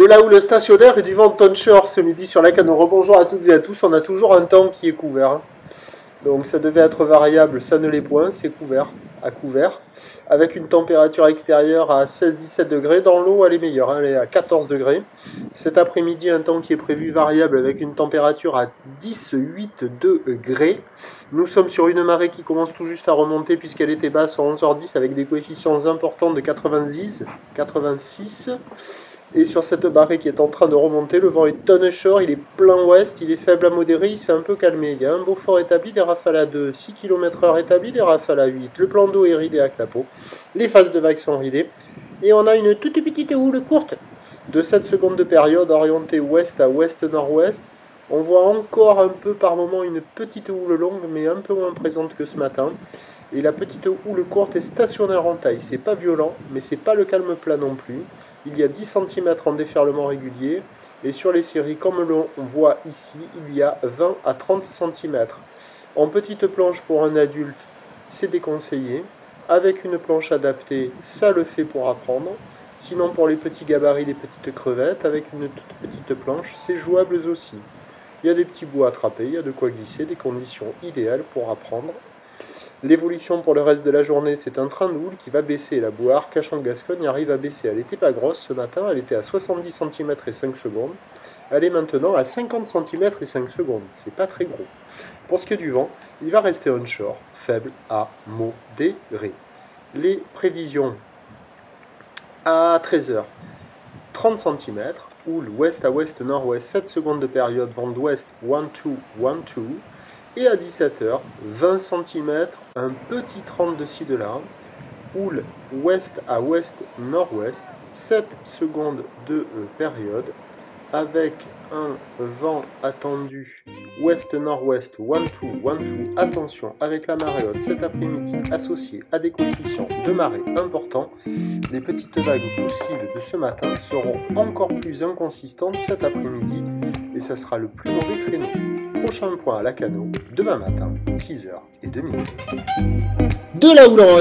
la houle stationnaire et du vent onshore ce midi sur la canne. Rebonjour à toutes et à tous. On a toujours un temps qui est couvert. Hein. Donc ça devait être variable, ça ne l'est point, c'est couvert, à couvert. Avec une température extérieure à 16-17 degrés. Dans l'eau, elle est meilleure, hein, elle est à 14 degrés. Cet après-midi, un temps qui est prévu variable avec une température à 10-8 degrés. Nous sommes sur une marée qui commence tout juste à remonter puisqu'elle était basse à 11h10 avec des coefficients importants de 86. Et sur cette marée qui est en train de remonter, le vent est onshore, il est plein ouest, il est faible à modéré, il s'est un peu calmé. Il y a un beau fort établi, des rafales à 2, 6 km/h établies, des rafales à 8. Le plan d'eau est ridé à clapot, les phases de vagues sont ridées. Et on a une toute petite houle courte de 7 secondes de période orientée ouest à ouest-nord-ouest. On voit encore un peu par moment une petite houle longue, mais un peu moins présente que ce matin. Et la petite houle courte est stationnaire en taille. C'est pas violent, mais c'est pas le calme plat non plus. Il y a 10 cm en déferlement régulier. Et sur les séries, comme l'on voit ici, il y a 20 à 30 cm. En petite planche pour un adulte, c'est déconseillé. Avec une planche adaptée, ça le fait pour apprendre. Sinon, pour les petits gabarits, les petites crevettes, avec une toute petite planche, c'est jouable aussi. Il y a des petits bouts à attraper, il y a de quoi glisser, des conditions idéales pour apprendre. L'évolution pour le reste de la journée, c'est un train de houle qui va baisser. La boue à Arcachon-Gascogne arrive à baisser. Elle n'était pas grosse ce matin, elle était à 70 cm et 5 secondes. Elle est maintenant à 50 cm et 5 secondes. C'est pas très gros. Pour ce qui est du vent, il va rester onshore, faible à modéré. Les prévisions à 13h, 30 cm, houle ouest à ouest-nord-ouest, 7 secondes de période, vent d'ouest, 1-2, 1-2. Et à 17h, 20 cm, un petit 30 de ci de là, houle ouest à ouest-nord-ouest, 7 secondes de période, avec un vent attendu ouest-nord-ouest, 1-2, 1-2. Attention, avec la marée haute cet après-midi, associée à des coefficients de marée importants, les petites vagues possibles de ce matin seront encore plus inconsistantes cet après-midi, et ça sera le plus mauvais créneau. Prochain point à la Cano, demain matin, 6h30. De la houle en